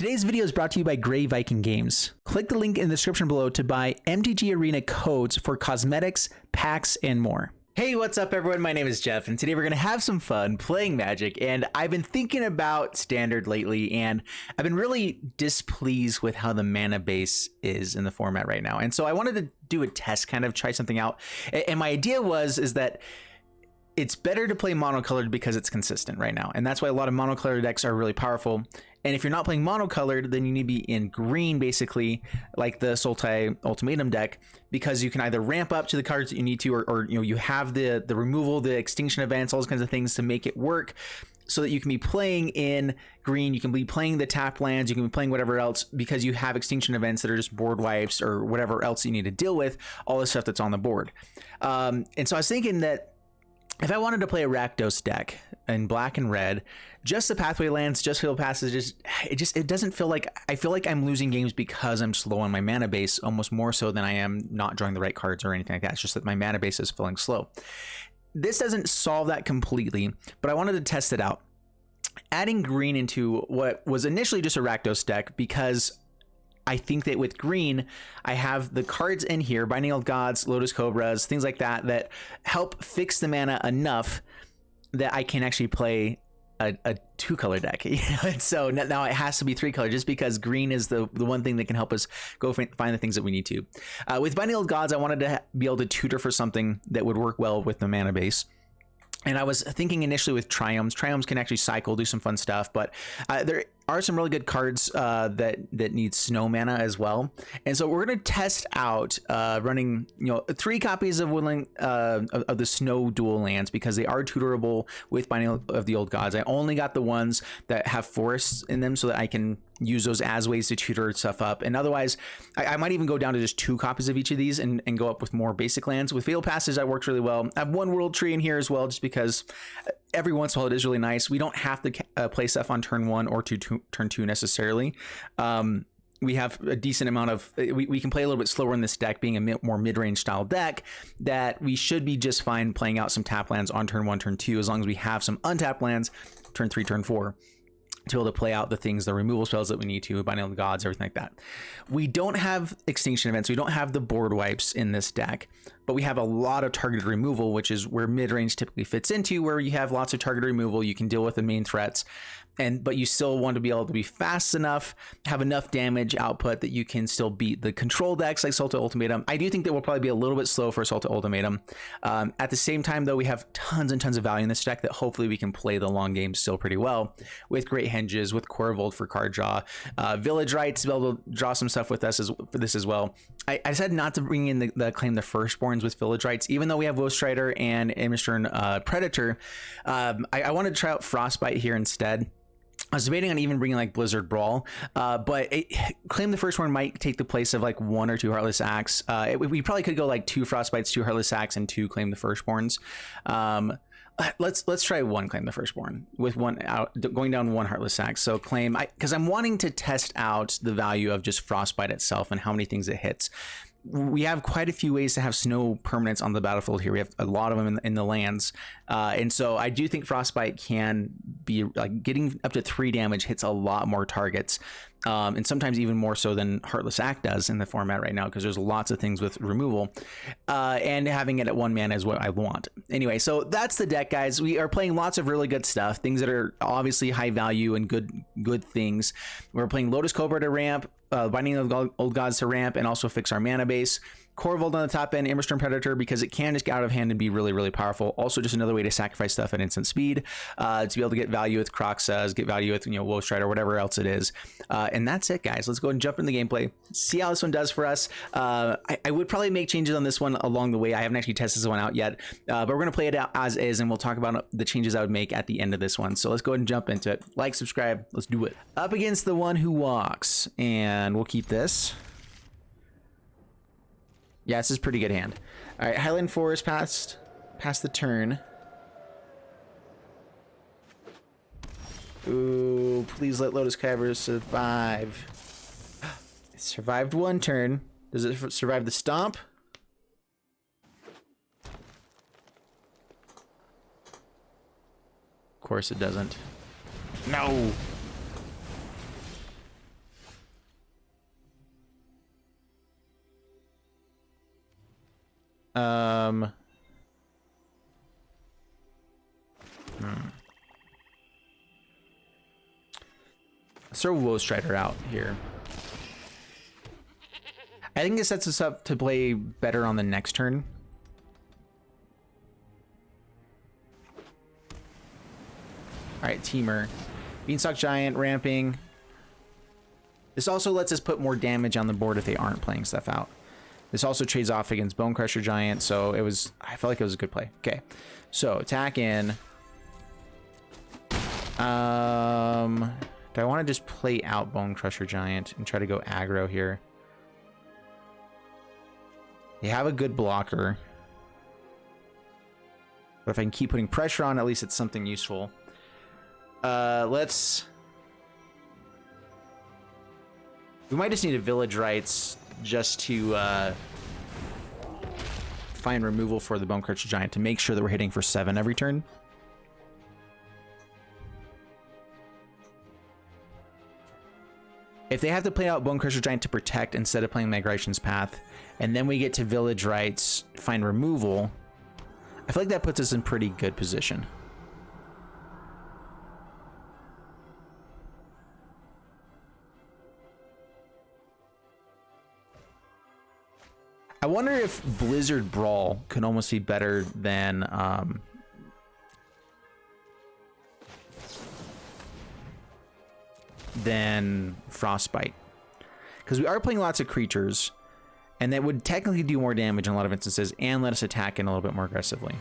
Today's video is brought to you by Grey Viking Games. Click the link in the description below to buy MTG Arena codes for cosmetics, packs, and more. Hey, what's up everyone? My name is Jeff, and today we're going to have some fun playing Magic, and I've been thinking about Standard lately, and I've been really displeased with how the mana base is in the format right now, and so I wanted to do a test, kind of try something out, and my idea is that it's better to play monocolored because it's consistent right now, and that's why a lot of monocolored decks are really powerful. And if you're not playing monocolored, then you need to be in green, basically, like the Sultai Ultimatum deck, because you can either ramp up to the cards that you need to, or you know, you have the removal, the extinction events, all those kinds of things to make it work, so that you can be playing in green, you can be playing the tap lands, you can be playing whatever else, because you have extinction events that are just board wipes or whatever else you need to deal with, all the stuff that's on the board. And so I was thinking that if I wanted to play a Rakdos deck in black and red, just the pathway lands, just field passes, it doesn't feel like, I feel like I'm losing games because I'm slow on my mana base, almost more so than I am not drawing the right cards or anything like that. It's just that my mana base is feeling slow. This doesn't solve that completely, but I wanted to test it out. Adding green into what was initially just a Rakdos deck, because I think that with green, I have the cards in here, Binding Old Gods, Lotus Cobras, things like that, that help fix the mana enough that I can actually play a two-color deck. And so now it has to be three-color, just because green is the one thing that can help us go find the things that we need to. With Binding Old Gods, I wanted to be able to tutor for something that would work well with the mana base. And I was thinking initially with Triomes. Triomes can actually cycle, do some fun stuff, but there are some really good cards that need snow mana as well. And so we're going to test out running 3 copies of Woodland of the Snow Dual lands, because they are tutorable with Binding of the Old Gods. I only got the ones that have forests in them so that I can use those as ways to tutor stuff up. And otherwise, I might even go down to just 2 copies of each of these and go up with more basic lands. With Field Passage, that works really well. I have 1 World Tree in here as well, just because every once in a while it is really nice. We don't have to play stuff on turn 1 or turn 2 necessarily. We have a decent amount of, we can play a little bit slower in this deck, being a more mid-range style deck, that we should be just fine playing out some tap lands on turn 1, turn 2, as long as we have some untapped lands turn 3, turn 4. To be able to play out the things, the removal spells that we need to, Binding of the Gods, everything like that. We don't have extinction events. We don't have the board wipes in this deck, but we have a lot of targeted removal, which is where mid-range typically fits into, where you have lots of targeted removal. You can deal with the main threats, but you still want to be able to be fast enough, have enough damage output that you can still beat the control decks like Sultai Ultimatum. I do think that we'll probably be a little bit slow for Sultai Ultimatum. At the same time, though, we have tons and tons of value in this deck that hopefully we can play the long game still pretty well, with Great Henges, with Corvold for card draw, Village Rites to be able to draw some stuff with us for this as well. I decided not to bring in the Claim the Firstborns with Village Rites, even though we have Ghostwriter and Emisizzle Predator. I wanted to try out Frostbite here instead. I was debating on even bringing like Blizzard Brawl, but Claim the Firstborn might take the place of like 1 or 2 Heartless Acts. We probably could go like 2 Frostbites, 2 Heartless Acts, and 2 Claim the Firstborns. Let's try 1 Claim the Firstborn with 1 out, going down 1 Heartless Axe. So claim, because I'm wanting to test out the value of just Frostbite itself and how many things it hits. We have quite a few ways to have snow permanents on the battlefield here. We have a lot of them in the lands, and so I do think Frostbite can be like getting up to 3 damage, hits a lot more targets, and sometimes even more so than Heartless Act does in the format right now, because there's lots of things with removal, and having it at 1 mana is what I want. Anyway, so that's the deck, guys. We are playing lots of really good stuff, things that are obviously high value and good things. We're playing Lotus Cobra to ramp, Binding of the Old Gods to ramp and also fix our mana base. Corvold on the top end, Emisizzle Predator, because it can just get out of hand and be really, really powerful. Also, just another way to sacrifice stuff at instant speed, to be able to get value with Croxas, get value with Wolf Strider, whatever else it is. And that's it, guys. Let's go and jump into the gameplay, see how this one does for us. I would probably make changes on this one along the way. I haven't actually tested this one out yet, but we're gonna play it out as is, and we'll talk about the changes I would make at the end of this one. So let's go ahead and jump into it. Like, subscribe, let's do it. Up against the one who walks, and we'll keep this. Yeah, this is a pretty good hand. All right, Highland Forest past the turn. Ooh, please let Lotus Cobra survive. It survived 1 turn. Does it survive the stomp? Of course it doesn't. No. Let's throw Woe Strider out here. I think it sets us up to play better on the next turn. All right, Teamer. Beanstalk Giant ramping. This also lets us put more damage on the board if they aren't playing stuff out. This also trades off against Bone Crusher Giant, so it was, I felt like it was a good play. Okay, so attack in. Do I want to just play out Bone Crusher Giant and try to go aggro here? They have a good blocker. But if I can keep putting pressure on, at least it's something useful. Let's... We might just need a Village Rites just to find removal for the Bone Crusher Giant to make sure that we're hitting for 7 every turn. If they have to play out Bone Crusher Giant to protect instead of playing Migration's Path, and then we get to Village Rites, find removal, I feel like that puts us in pretty good position. I wonder if Blizzard Brawl could almost be better than Frostbite, because we are playing lots of creatures, and that would technically do more damage in a lot of instances and let us attack in a little bit more aggressively.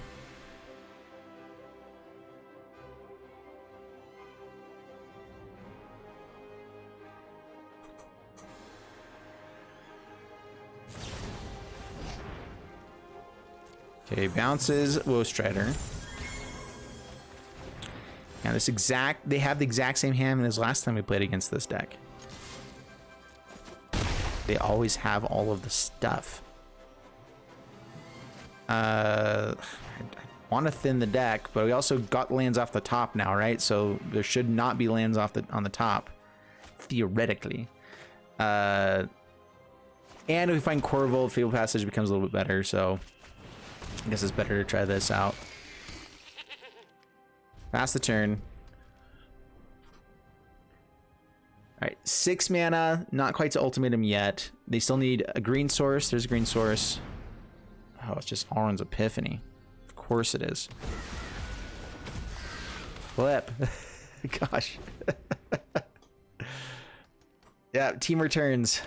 Okay, bounces Woe Strider. Now they have the exact same hand as last time we played against this deck. They always have all of the stuff. I want to thin the deck, but we also got lands off the top now, right? So there should not be lands on the top, theoretically. And if we find Corvold, Fabled Passage becomes a little bit better, so I guess it's better to try this out. Pass the turn. All right, 6 mana, not quite to ultimatum yet. They still need a green source. There's a green source. Oh, it's just Auron's Epiphany. Of course it is. Flip. Gosh. Yeah, team returns.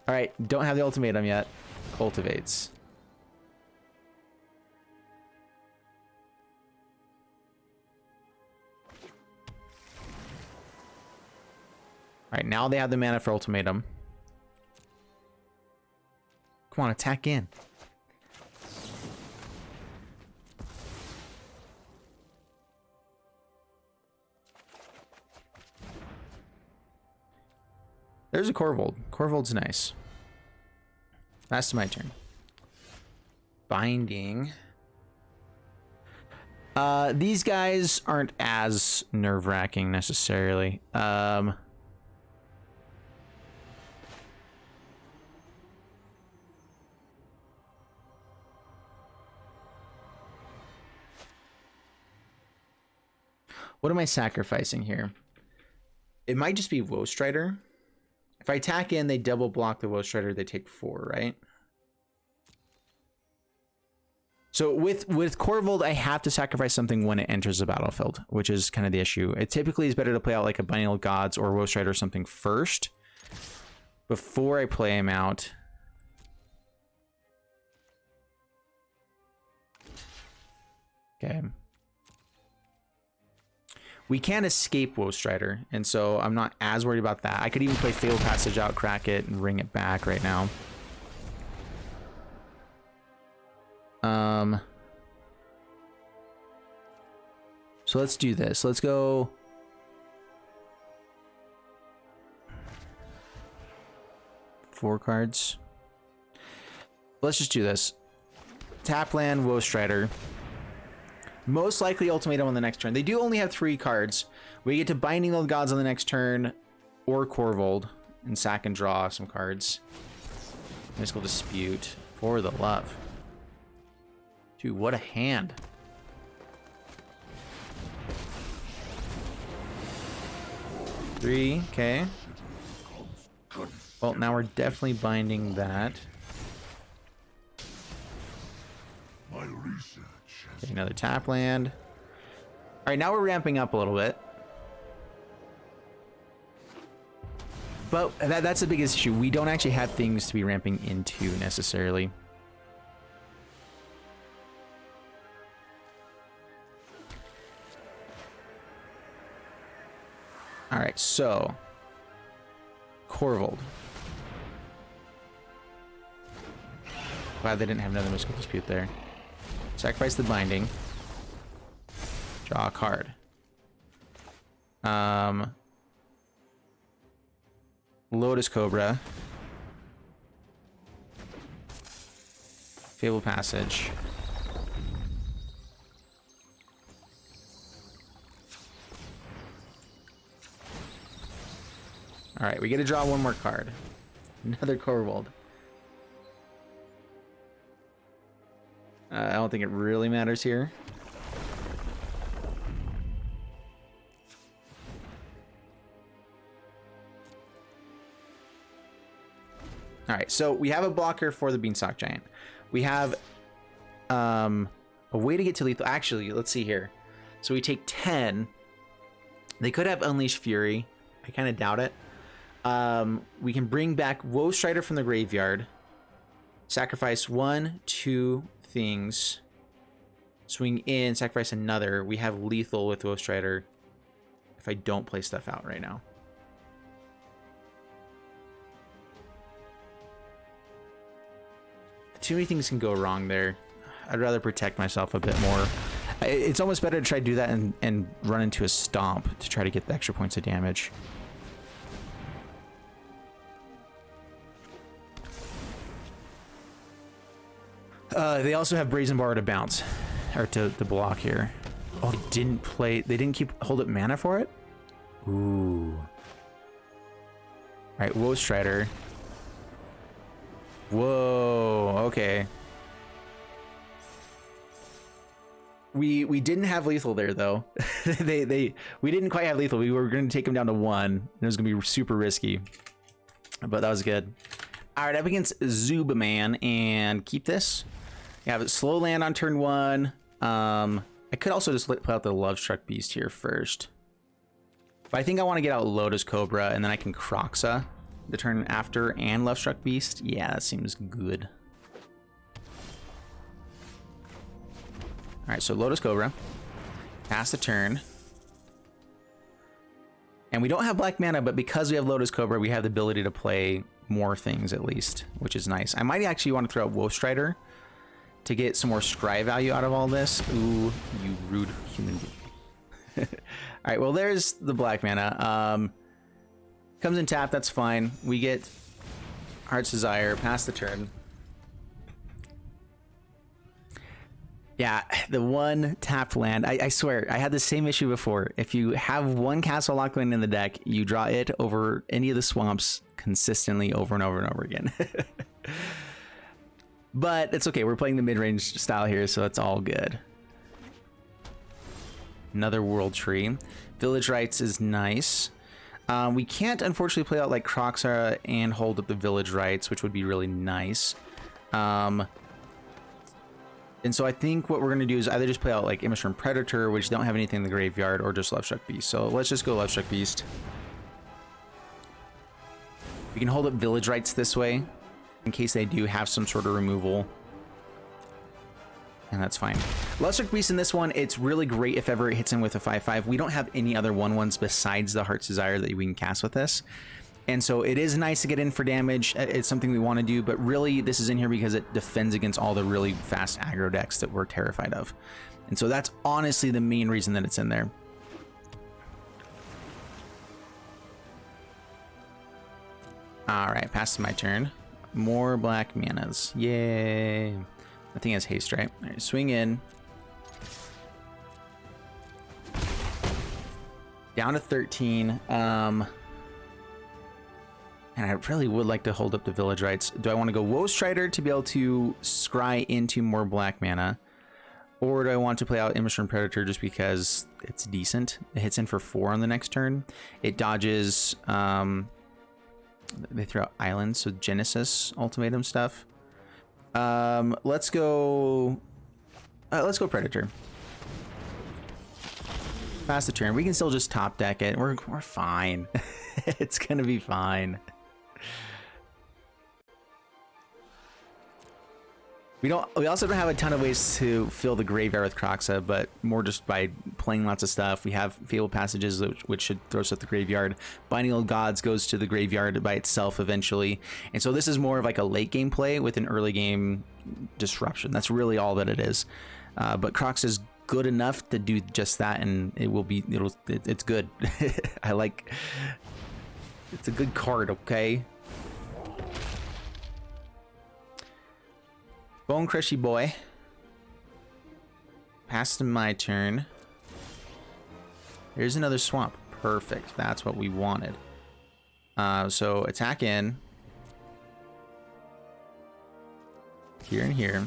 All right, don't have the ultimatum yet. Cultivates. All right, now they have the mana for ultimatum. Come on, attack in. There's a Corvold. Corvold's nice. That's my turn. Binding. These guys aren't as nerve-wracking necessarily. What am I sacrificing here? It might just be Woe Strider. If I attack in, they double block the Woe Strider, they take 4, right? So with Corvold, I have to sacrifice something when it enters the battlefield, which is kind of the issue. It typically is better to play out like a Binding of Gods or Woe Strider or something first before I play him out. Okay. We can't escape Woe Strider, and so I'm not as worried about that. I could even play Fabled Passage out, crack it, and ring it back right now. So let's do this. Let's go... Four cards. Let's just do this. Tap land, Woe Strider. Most likely ultimatum on the next turn. They do only have 3 cards. We get to Binding of the Gods on the next turn, or Corvold, and sack and draw some cards. Mystical Dispute, for the love. Dude, what a hand. Three, okay. Well, now we're definitely binding that. Okay, another tap land. All right, now we're ramping up a little bit. But that's the biggest issue. We don't actually have things to be ramping into necessarily. All right, so Corvold. Glad they didn't have another mystical dispute there. Sacrifice the binding. Draw a card. Lotus Cobra. Fabled Passage. All right, we get to draw one more card. Another Corvold. I don't think it really matters here. All right, so we have a blocker for the Beanstalk Giant. We have a way to get to lethal. Actually, let's see here. So we take 10. They could have Unleash Fury. I kind of doubt it. We can bring back Woe Strider from the graveyard. Sacrifice 1, 2 things. Swing in, sacrifice another. We have lethal with Woe Strider if I don't play stuff out right now. Too many things can go wrong there. I'd rather protect myself a bit more. It's almost better to try to do that and run into a stomp to try to get the extra points of damage. They also have Brazen Bar to bounce, or to block here. Oh, they didn't play. They didn't hold up mana for it. Ooh. All right, Woe Strider. Whoa. Okay. We didn't have lethal there though. We didn't quite have lethal. We were going to take him down to 1. It was going to be super risky, but that was good. All right, up against Zubaman and keep this. You have a slow land on turn 1. I could also just put out the Love Struck Beast here first. But I think I want to get out Lotus Cobra and then I can Kroxa the turn after and Love Struck Beast. Yeah, that seems good. All right, so Lotus Cobra. Pass the turn. And we don't have black mana, but because we have Lotus Cobra, we have the ability to play more things at least, which is nice. I might actually want to throw out Woe Strider to get some more scry value out of all this. Ooh, you rude human being. All right, well, there's the black mana. Comes in tap, that's fine. We get Heart's Desire, pass the turn. Yeah, the one tapped land. I swear, I had the same issue before. If you have one Castle Lock land in the deck, you draw it over any of the swamps consistently over and over and over again. But it's okay. We're playing the mid-range style here, so it's all good. Another World Tree. Village Rites is nice. We can't, unfortunately, play out like Kroxa and hold up the Village Rites, which would be really nice. And so I think what we're going to do is either just play out like Image from Predator, which don't have anything in the graveyard, or just Love Struck Beast. So let's just go Love Struck Beast. We can hold up Village Rites this way, in case they do have some sort of removal. And that's fine. Love Struck Beast in this one, it's really great if ever it hits in with a 5/5. We don't have any other 1/1s besides the Heart's Desire that we can cast with this. And so it is nice to get in for damage. It's something we want to do, but really this is in here because it defends against all the really fast aggro decks that we're terrified of. And so that's honestly the main reason that it's in there. All right, pass to my turn. More black manas. Yay. I think it has haste, right? All right, swing in. Down to 13. And I really would like to hold up the Village Rites. Do I want to go Woe Strider to be able to scry into more black mana? Or do I want to play out Immersion Predator just because it's decent? It hits in for 4 on the next turn. It dodges, they throw out islands, so Genesis ultimatum stuff. Let's go Predator. Pass the turn. We can still just top deck it. We're fine. It's gonna be fine. We also don't have a ton of ways to fill the graveyard with Kroxa, but more just by playing lots of stuff. We have Fabled Passages, which should throw us at the graveyard. Binding Old Gods goes to the graveyard by itself eventually. And so this is more of like a late game play with an early game disruption. That's really all that it is. But Kroxa is good enough to do just that, and it's good. It's a good card, okay? Bone Crushy boy. Pass to my turn. Here's another swamp. Perfect. That's what we wanted. So attack in. Here and here.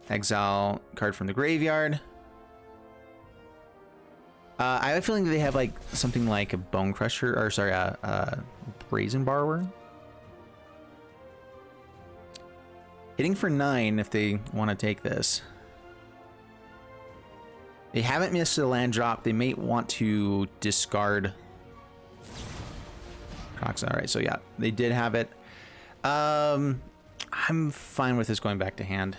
Exile card from the graveyard. I have a feeling that they have like something like a Bone Crusher, or sorry, a Brazen Borrower. Hitting for 9 if they want to take this. They haven't missed a land drop. They may want to discard Kroxa. All right, so yeah, they did have it. I'm fine with this going back to hand.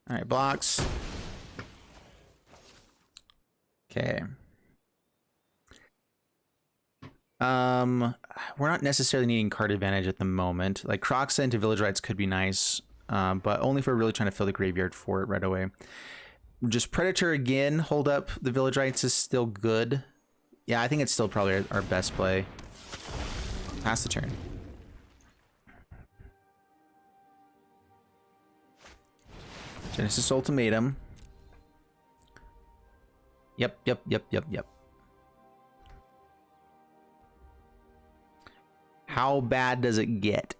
All right, blocks. Okay. We're not necessarily needing card advantage at the moment. Like Kroxa into Village Rites could be nice, but only if we're really trying to fill the graveyard for it right away. Just Predator again, hold up the Village Rites is still good. Yeah, I think it's still probably our best play. Pass the turn. Genesis Ultimatum. Yep. How bad does it get?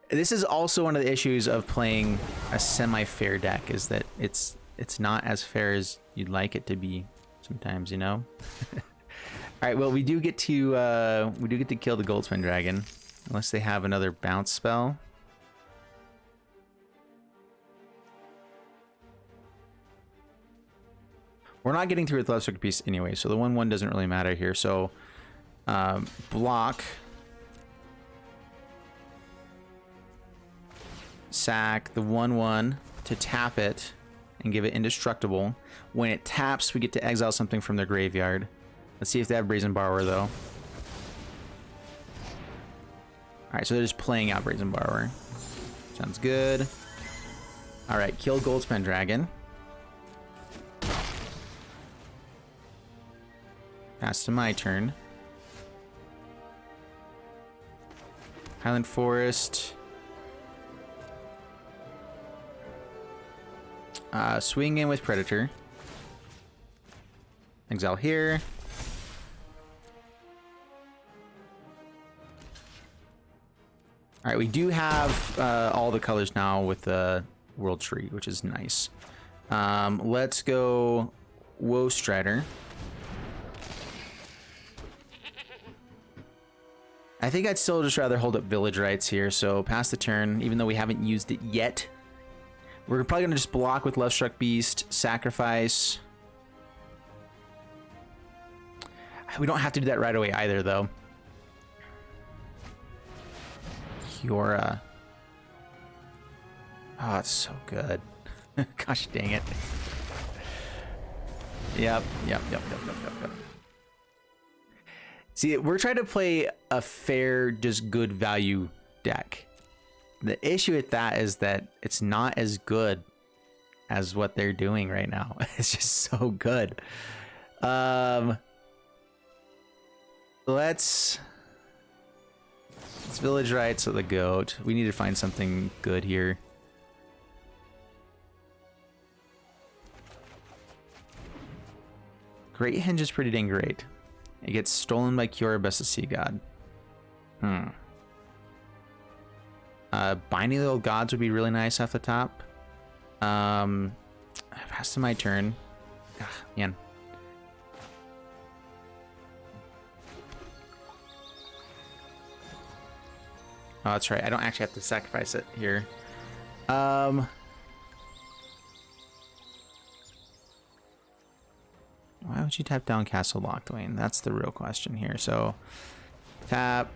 This is also one of the issues of playing a semi-fair deck, is that it's not as fair as you'd like it to be sometimes, you know? All right, well, we do get to kill the Goldspan Dragon, unless they have another bounce spell. We're not getting through with Love Circuit Piece anyway, so the 1/1 doesn't really matter here. So, block, sack the 1/1 to tap it and give it indestructible. When it taps, we get to exile something from their graveyard. Let's see if they have Brazen Borrower though. All right, so they're just playing out Brazen Borrower. Sounds good. All right, kill Goldspan Dragon. Pass to my turn. Highland Forest. Swing in with Predator. Exile here. All right, we do have all the colors now with the World Tree, which is nice. Let's go Woe Strider. I think I'd still just rather hold up Village Rites here, so pass the turn, even though we haven't used it yet. We're probably going to just block with Lovestruck Beast, sacrifice. We don't have to do that right away either, though. Kiora. Oh, it's so good. Gosh dang it. Yep. See, we're trying to play a fair, just good value deck. The issue with that is that it's not as good as what they're doing right now. It's just so good. Let's Village Rites of the Goat. We need to find something good here. Great Henge is pretty dang great. It gets stolen by Kiora, Best of Sea God. Binding the Old Gods would be really nice off the top. Pass to my turn. Ah, man. Oh, that's right. I don't actually have to sacrifice it here. Why would you tap down Castle Lockdwayne? That's the real question here. So, tap.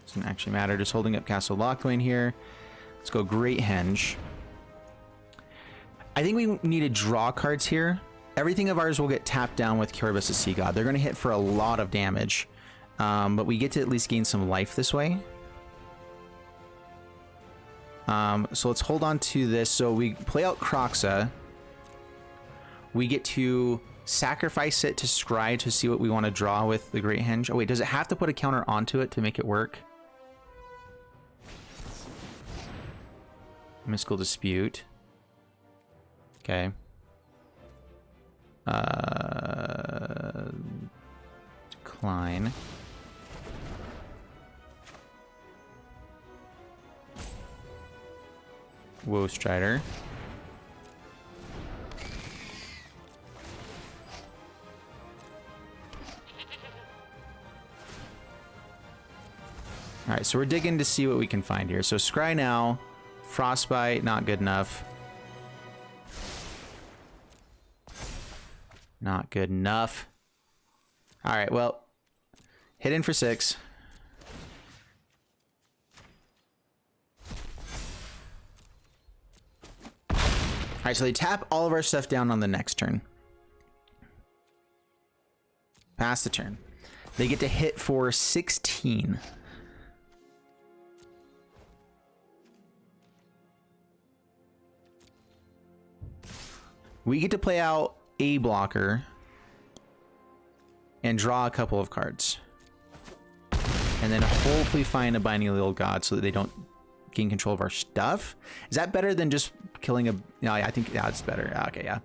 Doesn't actually matter. Just holding up Castle Lockdwayne here. Let's go Great Henge. I think we need to draw cards here. Everything of ours will get tapped down with Kiora, the Sea God. They're going to hit for a lot of damage. But we get to at least gain some life this way. So let's hold on to this. So we play out Croxa. We get to sacrifice it to Scry to see what we want to draw with the Great Henge. Oh wait, does it have to put a counter onto it to make it work? Mystical Dispute. Okay. Decline. Woe Strider. All right, so we're digging to see what we can find here. So Scry now, Frostbite, not good enough. Not good enough. All right, well, hit in for 6. All right, so they tap all of our stuff down on the next turn. Pass the turn. They get to hit for 16. We get to play out a blocker and draw a couple of cards. And then hopefully find a Binding of the Old God so that they don't gain control of our stuff. Is that better than just killing a... No, I think, yeah, it's better. Okay, yeah.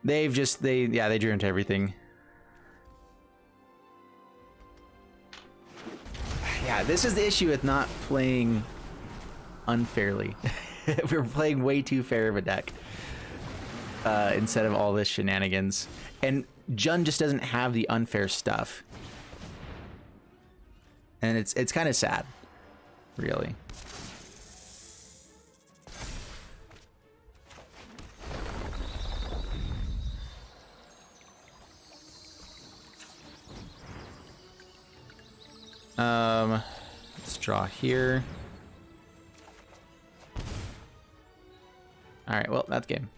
They drew into everything. Yeah, this is the issue with not playing unfairly. We're playing way too fair of a deck. Instead of all this shenanigans. And Jund just doesn't have the unfair stuff. And it's kind of sad, really. Let's draw here. All right, well, that's game.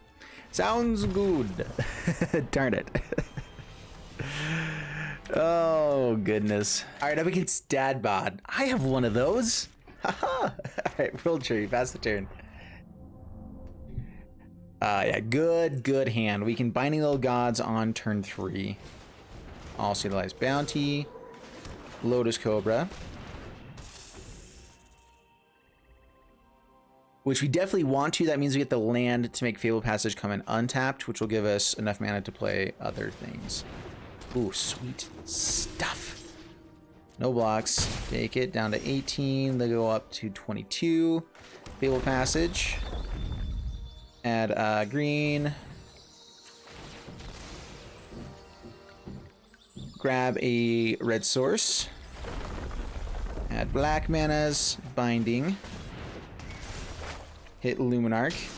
Sounds good. Darn it. Oh, goodness. All right, up against Dad Bod. I have one of those. All right, World Tree, pass the turn. Yeah, good hand. We can Binding the Old Gods on turn 3. Also utilize Bounty. Lotus Cobra. Which we definitely want to. That means we get the land to make Fable Passage come in untapped, which will give us enough mana to play other things. Ooh, sweet stuff. No blocks. Take it down to 18. They go up to 22. Fable Passage. Add green. Grab a red source. Add black manas. Binding. Hit Luminarch.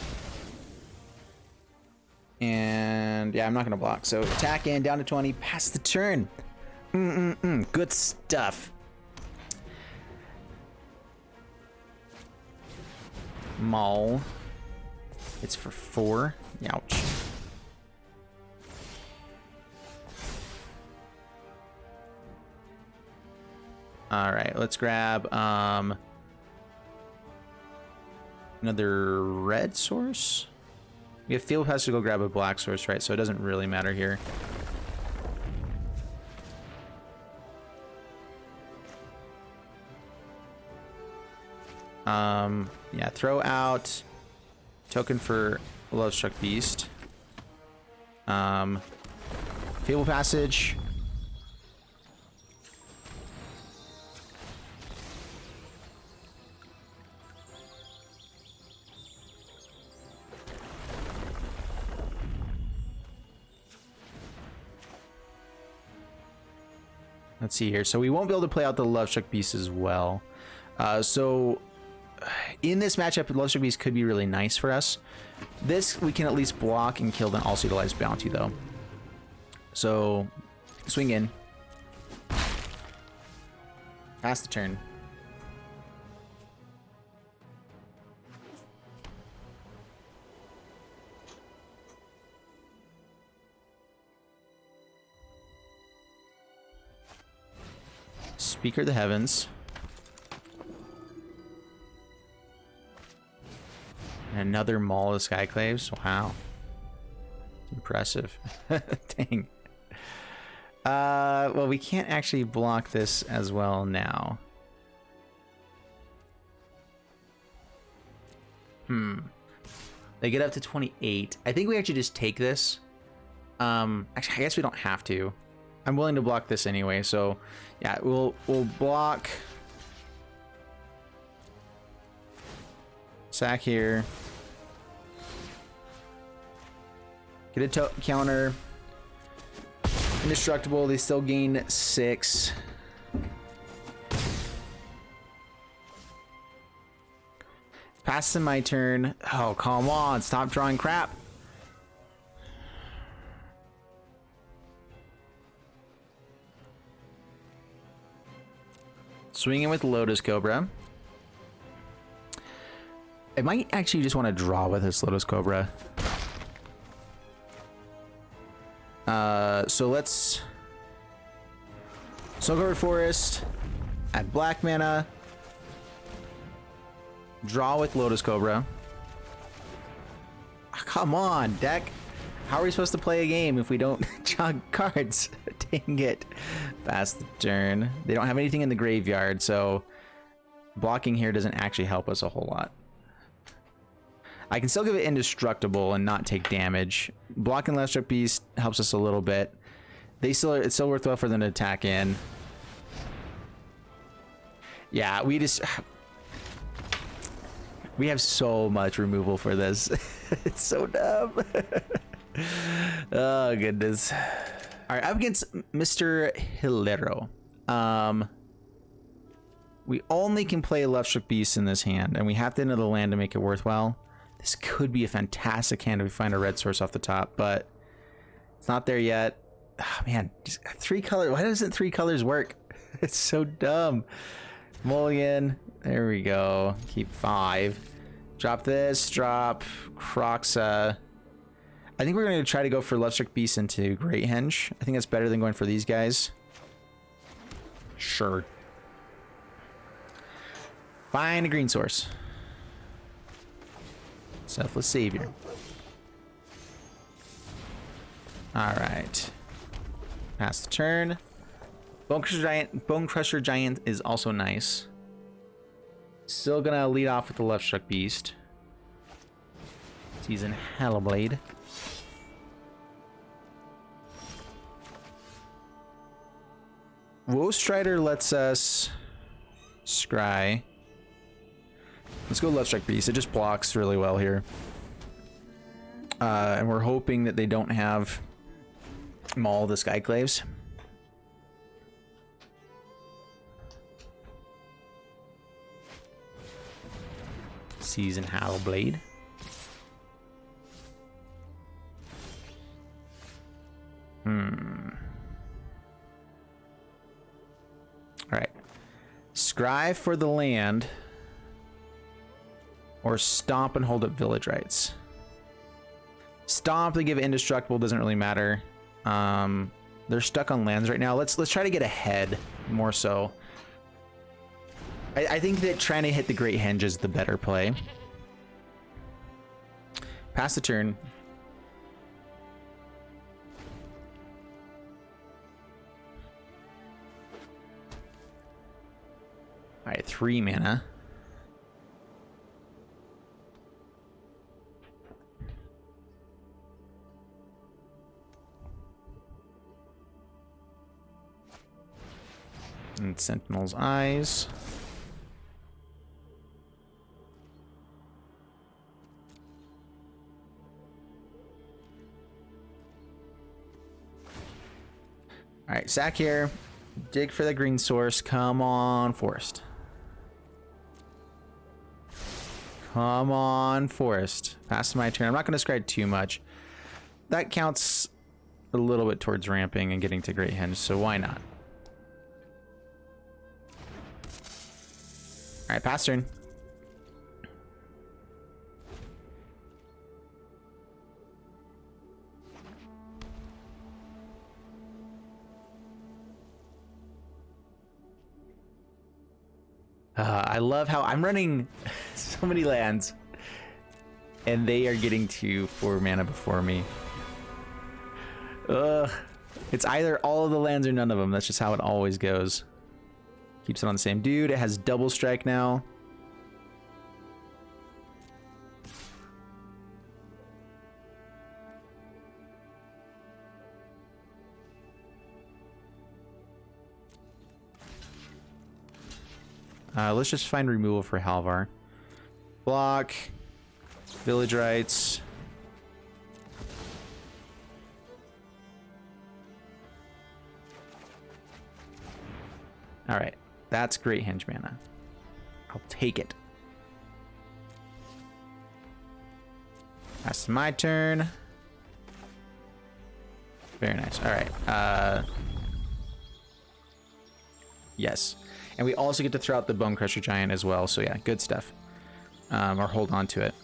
And yeah, I'm not going to block. So attack in, down to 20, pass the turn. Good stuff. Maul. It's for 4. Ouch. All right, let's grab another red source. We have Field has to go grab a black source, right? So it doesn't really matter here. Yeah, throw out Token for Lovestruck Beast. Fable Passage. Let's see here. So we won't be able to play out the Lovestruck Beast as well. So in this matchup, the Lovestruck Beast could be really nice for us. This we can at least block and kill, then also utilize Bounty though. So swing in. Pass the turn. Speaker of the Heavens. And another Maul of Skyclaves. Wow. Impressive. Dang. Well, we can't actually block this as well now. They get up to 28. I think we actually just take this. Actually, I guess we don't have to. I'm willing to block this anyway, so yeah, we'll block. Sack here. Get a counter. Indestructible, they still gain 6. Passing my turn. Oh, come on, stop drawing crap. Swinging with Lotus Cobra. I might actually just want to draw with this Lotus Cobra. So let's Soak Over Forest, add black mana, draw with Lotus Cobra. Oh, come on, deck. How are we supposed to play a game if we don't draw cards? Dang it. Pass the turn. They don't have anything in the graveyard, so blocking here doesn't actually help us a whole lot. I can still give it Indestructible and not take damage. Blocking Lovestruck Beast helps us a little bit. It's still worthwhile for them to attack in. Yeah, we have so much removal for this. It's so dumb. Oh goodness. All right, I'm against Mr. Hilero. We only can play Lovestruck Beast in this hand, and we have to enter the land to make it worthwhile. This could be a fantastic hand if we find a red source off the top, but it's not there yet. Oh, man, just 3 colors. Why doesn't 3 colors work? It's so dumb. Mulligan. There we go. Keep 5. Drop this. Drop Croxa. I think we're going to try to go for Lovestruck Beast into Great Henge. I think that's better than going for these guys. Sure. Find a green source. Selfless Savior. Alright. Pass the turn. Bone Crusher Giant is also nice. Still gonna lead off with the Lovestruck Beast. Season Hellblade. Woe Strider lets us scry. Let's go Lovestruck Beast. It just blocks really well here. And we're hoping that they don't have Maul the Skyclaves. Season Hellblade. Alright. Scry for the land. Or stomp and hold up village rights. Stomp to give Indestructible doesn't really matter. They're stuck on lands right now. Let's try to get ahead more so. I think that trying to hit the Great Henge is the better play. Pass the turn. Alright, 3 mana. And Sentinel's Eyes. All right, sack here. Dig for the green source. Come on, Forest. Come on, Forest. Pass my turn. I'm not going to scry too much. That counts a little bit towards ramping and getting to Great Henge, so why not? All right, pass turn. I love how I'm running so many lands and they are getting to 4 mana before me. It's either all of the lands or none of them. That's just how it always goes. Keeps it on the same dude. It has double strike now. Let's just find removal for Halvar. Block. Village Rites. Alright. That's Great Henge mana. I'll take it. That's my turn. Very nice. Alright. Yes. And we also get to throw out the Bone Crusher Giant as well. So yeah, good stuff. Or hold on to it.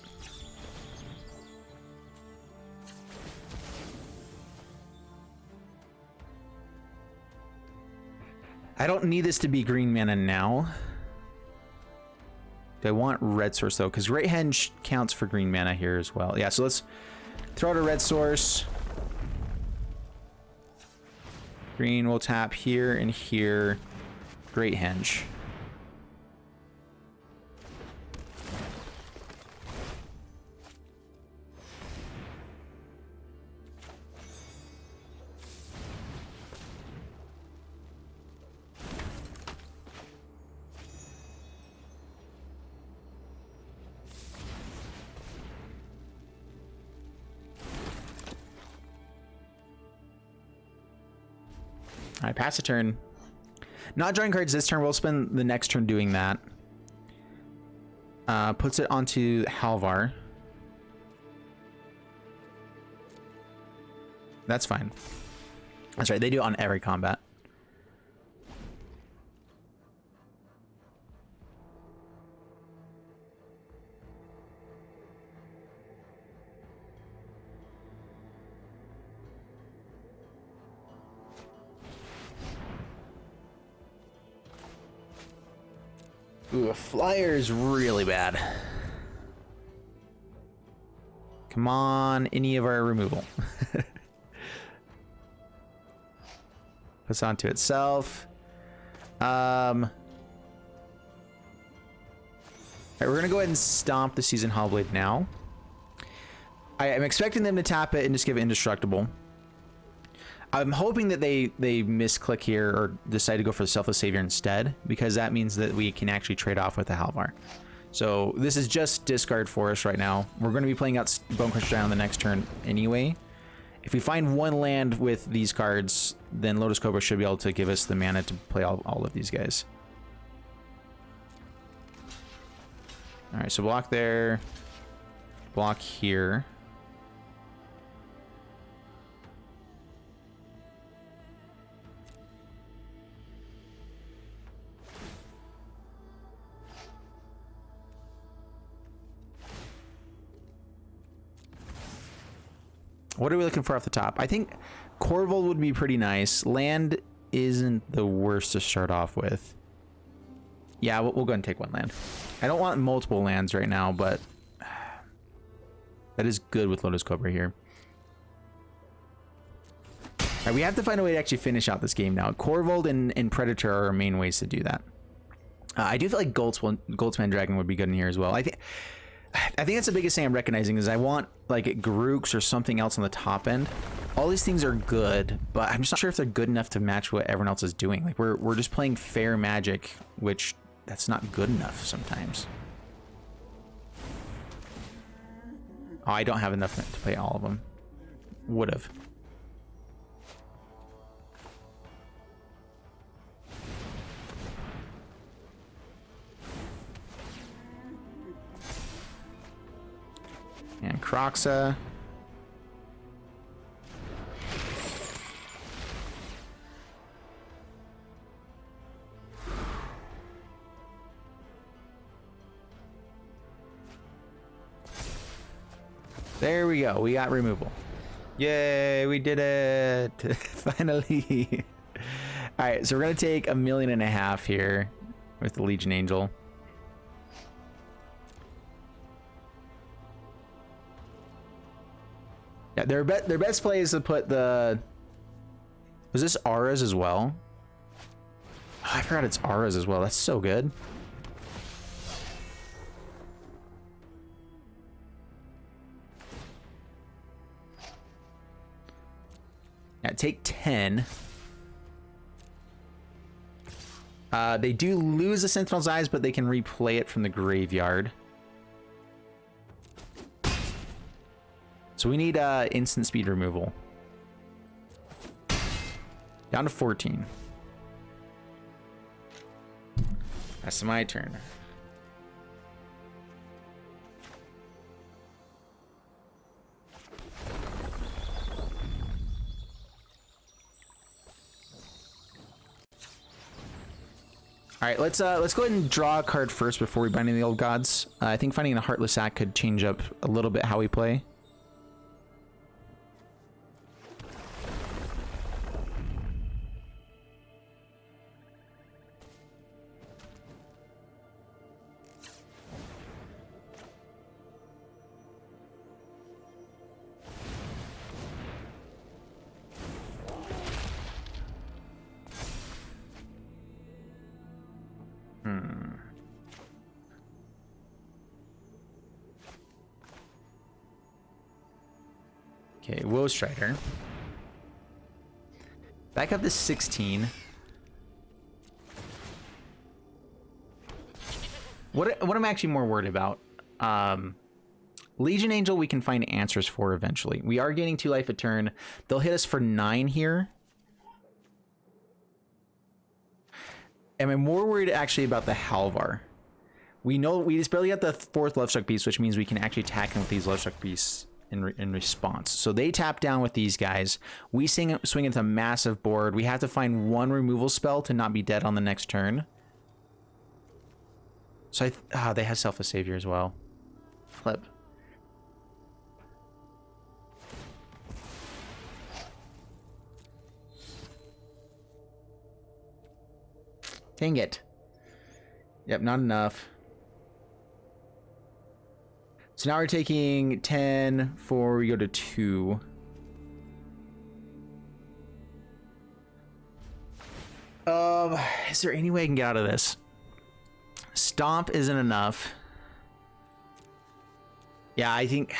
I don't need this to be green mana now. I want red source though, because Great Henge counts for green mana here as well. Yeah, so let's throw out a red source. Green will tap here and here. Great Henge. All right, pass a turn. Not drawing cards this turn. We'll spend the next turn doing that. Puts it onto Halvar. That's fine. That's right. They do it on every combat. Ooh, a flyer is really bad. Come on, any of our removal. Puts onto itself. Alright, we're gonna go ahead and stomp the Seasoned Hollowblade now. I am expecting them to tap it and just give it indestructible. I'm hoping that they misclick here or decide to go for the Selfless Savior instead, because that means that we can actually trade off with the Halvar. So this is just discard for us right now. We're going to be playing out Bone Crusher Giant on the next turn anyway. If we find one land with these cards, then Lotus Cobra should be able to give us the mana to play all of these guys. All right, so block there, block here. What are we looking for off the top? I think Corvold would be pretty nice. Land isn't the worst to start off with. Yeah, we'll go ahead and take one land. I don't want multiple lands right now, but that is good with Lotus Cobra here. All right, we have to find a way to actually finish out this game now. Corvold and Predator are our main ways to do that. I do feel like Goldspan Dragon would be good in here as well. I think that's the biggest thing I'm recognizing is I want like Garooks or something else on the top end. all these things are good, but I'm just not sure if they're good enough to match what everyone else is doing. Like we're just playing fair Magic, which that's not good enough sometimes. Oh, I don't have enough to play all of them. Would have. And Croxa. There we go. We got removal. Yay, we did it. Finally. All right, so we're going to take 1.5 million here with the Legion Angel. Yeah, their best play is to put the... Was this Auras as well? Oh, I forgot it's Auras as well. That's so good. Yeah, take 10. They do lose the Sentinel's Eyes, but they can replay it from the graveyard. So we need instant speed removal. Down to 14. That's my turn. All right, let's go ahead and draw a card first before we bind in the Old Gods. I think finding a Heartless Sack could change up a little bit how we play. Okay, Woe Strider. Back up to 16. What I'm actually more worried about, Legion Angel we can find answers for eventually. We are gaining 2 life a turn. They'll hit us for 9 here. And I'm more worried actually about the Halvar. We know we just barely got the 4th Lovestruck Beast, which means we can actually attack him with these Lovestruck Beasts in response. So they tap down with these guys. We swing into a massive board. We have to find 1 removal spell to not be dead on the next turn. So they have Selfless Savior as well. Flip. Dang it. Yep, not enough. So now we're taking 10 before we go to 2. Is there any way I can get out of this? Stomp isn't enough. Yeah, I think...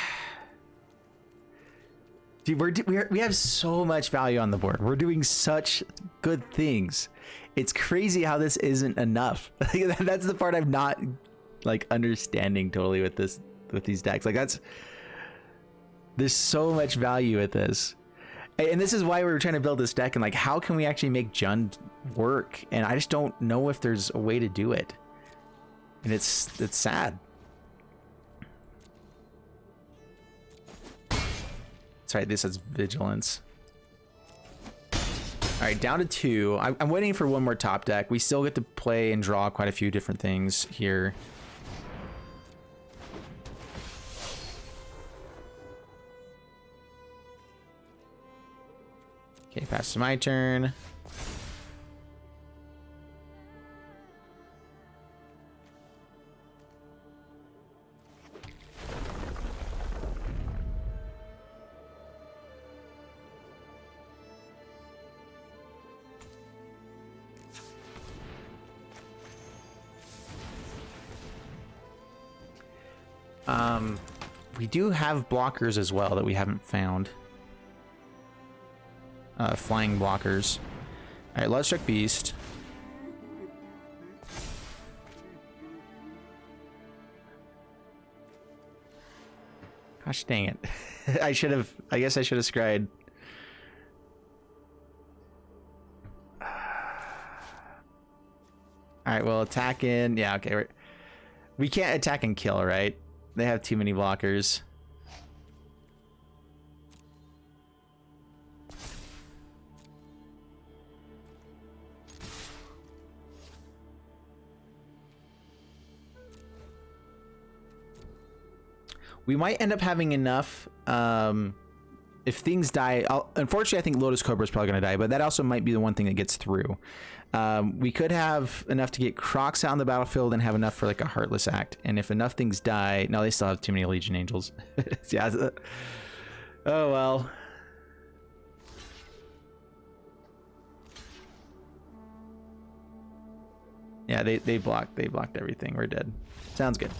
Dude, we have so much value on the board. We're doing such good things. It's crazy how this isn't enough. That's the part I'm not like understanding totally with these decks. Like there's so much value with this. And this is why we were trying to build this deck and like how can we actually make Jund work? And I just don't know if there's a way to do it. And it's sad. That's right, this is Vigilance. All right, down to 2. I'm waiting for one more top deck. We still get to play and draw quite a few different things here. Okay, pass to my turn. We do have blockers as well that we haven't found. flying blockers. All right, let's check Beast. Gosh dang it. I guess I should have scryed. Alright, well, attack in. Yeah, okay. We can't attack and kill, right? They have too many blockers. We might end up having enough. If things die, unfortunately, I think Lotus Cobra is probably going to die, but that also might be the one thing that gets through. We could have enough to get Crocs out on the battlefield and have enough for like a Heartless Act. And if enough things die, no, they still have too many Legion Angels. Yeah. Oh well. Yeah, they blocked everything. We're dead. Sounds good.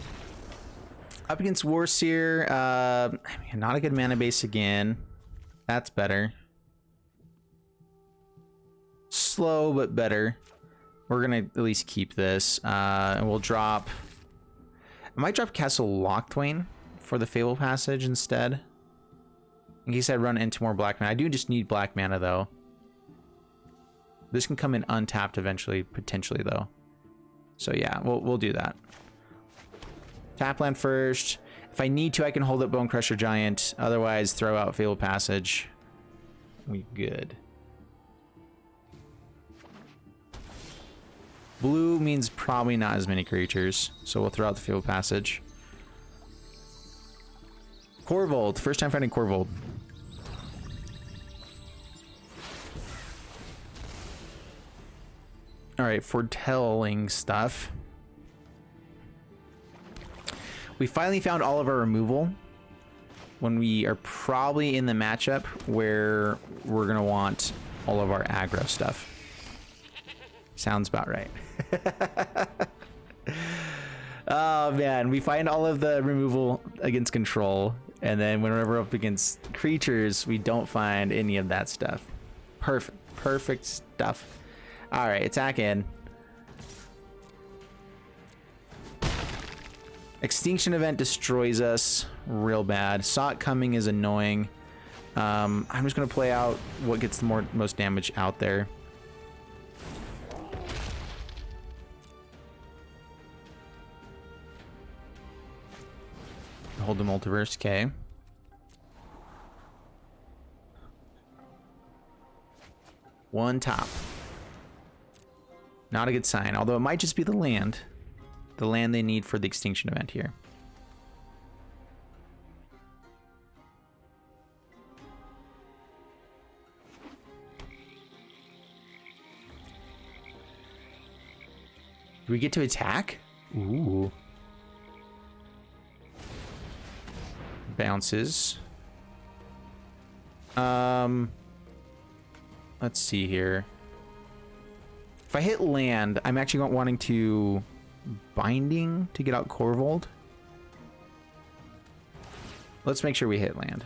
Up against Warseer, not a good mana base again. That's better. Slow, but better. We're gonna at least keep this. And we'll drop... I might drop Castle Lochtwain for the Fable Passage instead. In case I run into more black mana. I do just need black mana, though. This can come in untapped eventually, potentially, though. So yeah, we'll do that. Tap land first. If I need to, I can hold up Bone Crusher Giant. Otherwise, throw out Fabled Passage. We good. Blue means probably not as many creatures, so we'll throw out the Fabled Passage. Corvold. First time fighting Corvold. Alright, foretelling stuff. We finally found all of our removal when we are probably in the matchup where we're going to want all of our aggro stuff. Sounds about right. Oh man, we find all of the removal against control, and then whenever we're up against creatures, we don't find any of that stuff. Perfect stuff. All right, attack in. Extinction Event destroys us real bad. Saw it coming is annoying. I'm just gonna play out what gets the most damage out there. Hold the multiverse, okay. One top. Not a good sign, although it might just be the land. The land they need for the extinction event here. Do we get to attack? Ooh. Bounces. Let's see here. If I hit land, I'm actually wanting to binding to get out Corvold. Let's make sure we hit land.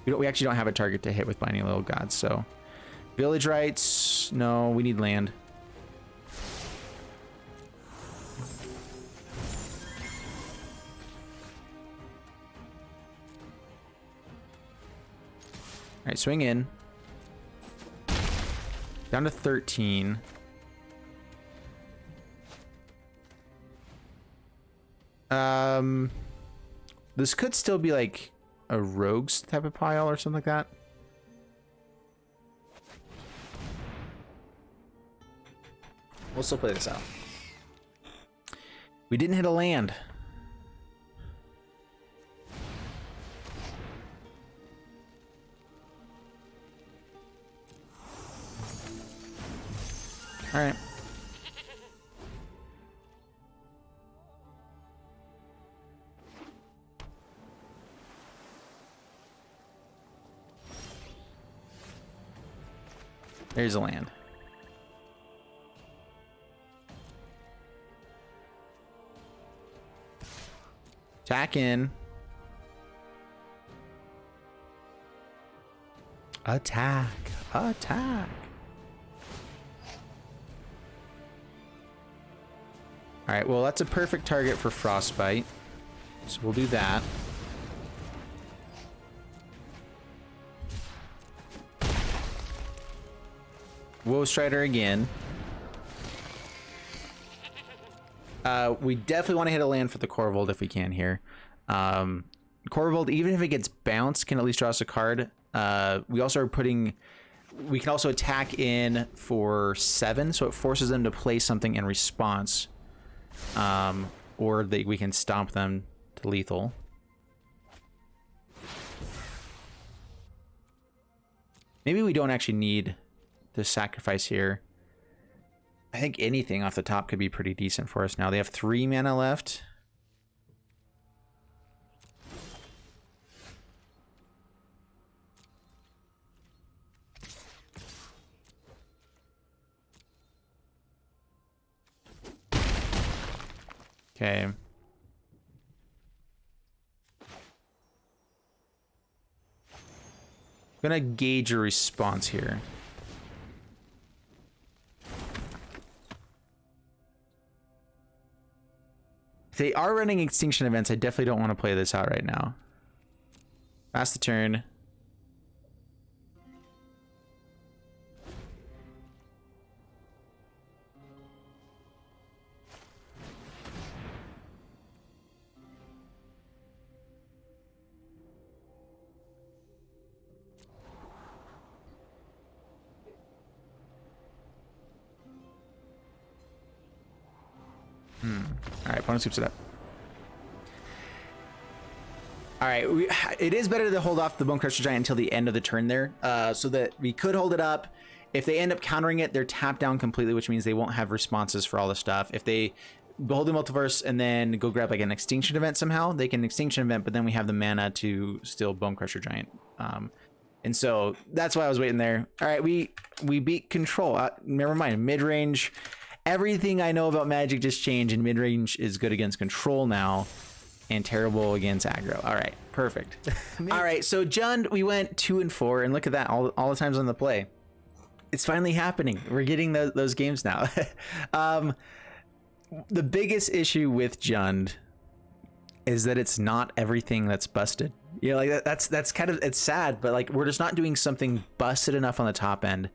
We actually don't have a target to hit with Binding Little Gods, so Village Rites, no, we need land. All right, swing in. Down to 13. This could still be like a rogues type of pile or something like that. We'll still play this out. We didn't hit a land. All right. There's a land. Attack in. Attack. Attack. All right, well, that's a perfect target for Frostbite. So we'll do that. Woe Strider again. We definitely want to hit a land for the Corvold if we can here. Corvold, even if it gets bounced, can at least draw us a card. We also are putting... We can also attack in for 7, so it forces them to play something in response. Or we can stomp them to lethal. Maybe we don't actually need the sacrifice here. I think anything off the top could be pretty decent for us now. They have 3 mana left. Okay. I'm gonna gauge a response here. If they are running extinction events, I definitely don't want to play this out right now. Pass the turn. All right, opponent sweeps it up. All right, it is better to hold off the Bone Crusher Giant until the end of the turn there, so that we could hold it up. If they end up countering it, they're tapped down completely, which means they won't have responses for all the stuff. If they behold the Multiverse and then go grab like an Extinction Event somehow, they can Extinction Event, but then we have the mana to still Bone Crusher Giant. And so that's why I was waiting there. All right, we beat Control. Never mind, Midrange. Everything I know about Magic just changed, and Midrange is good against Control now and terrible against aggro. All right, perfect. All right, so Jund, we went 2 and 4, and look at that, all the times on the play. It's finally happening. We're getting those games now. The biggest issue with Jund is that it's not everything that's busted. You know, like that's kind of, it's sad, but like we're just not doing something busted enough on the top end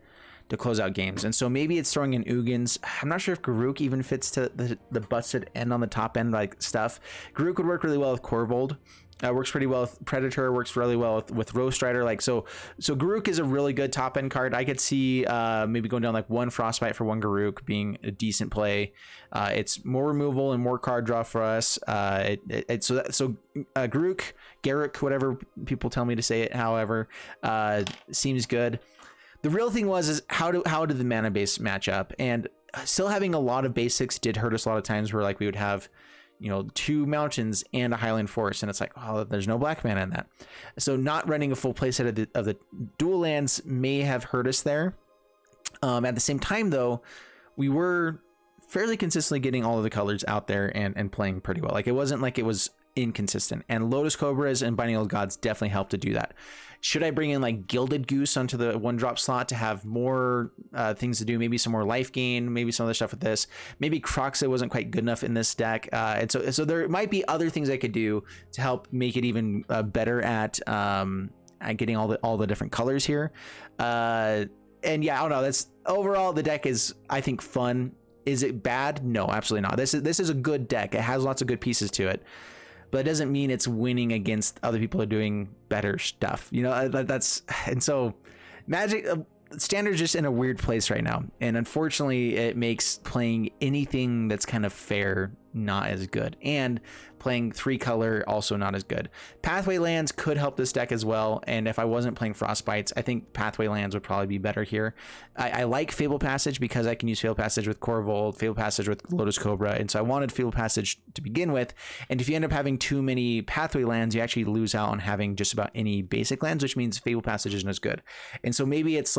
to close out games. And so maybe it's throwing in Ugins. I'm not sure if Garruk even fits to the busted end on the top end like stuff. Garruk would work really well with Corvold. Works pretty well with Predator, works really well with Roast Rider. Like so Garruk is a really good top end card. I could see maybe going down like 1 Frostbite for 1 Garruk being a decent play. It's more removal and more card draw for us. Garruk, whatever people tell me to say it, however, seems good. The real thing is how did the mana base match up? And still having a lot of basics did hurt us a lot of times where like we would have, you know, 2 mountains and a Highland Forest, and it's like, oh, there's no black mana in that. So not running a full playset of the dual lands may have hurt us there. At the same time, though, we were fairly consistently getting all of the colors out there and playing pretty well. Like it wasn't like it was inconsistent, and Lotus Cobras and Binding Old Gods definitely helped to do that. Should I bring in like Gilded Goose onto the 1-drop slot to have more things to do? Maybe some more life gain, maybe some other stuff with this. Maybe Croxa wasn't quite good enough in this deck, and so there might be other things I could do to help make it even better at getting all the different colors here. And yeah, I don't know. That's overall the deck is, I think, fun. Is it bad? No, absolutely not. This is a good deck. It has lots of good pieces to it. But it doesn't mean it's winning against other people who are doing better stuff. You know, and so Magic Standard's just in a weird place right now. And unfortunately, it makes playing anything that's kind of fair not as good. And playing 3-color also not as good. Pathway lands could help this deck as well. And if I wasn't playing Frostbites, I think Pathway lands would probably be better here. I like Fable Passage because I can use Fable Passage with Corvold, Fable Passage with Lotus Cobra. And so I wanted Fable Passage to begin with. And if you end up having too many Pathway lands, you actually lose out on having just about any basic lands, which means Fable Passage isn't as good. And so maybe it's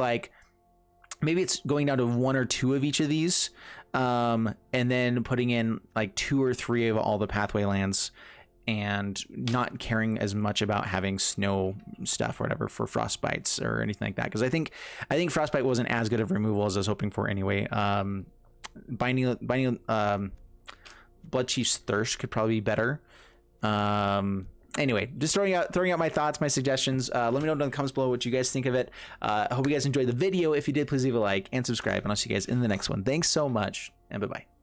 going down to 1 or 2 of each of these, and then putting in like 2 or 3 of all the Pathway lands and not caring as much about having snow stuff or whatever for frostbites or anything like that, because I think frostbite wasn't as good of removal as I was hoping for anyway. Binding Bloodchief's Thirst could probably be better. Anyway, just throwing out my thoughts, my suggestions. Let me know in the comments below what you guys think of it. I hope you guys enjoyed the video. If you did, please leave a like and subscribe, and I'll see you guys in the next one. Thanks so much, and bye-bye.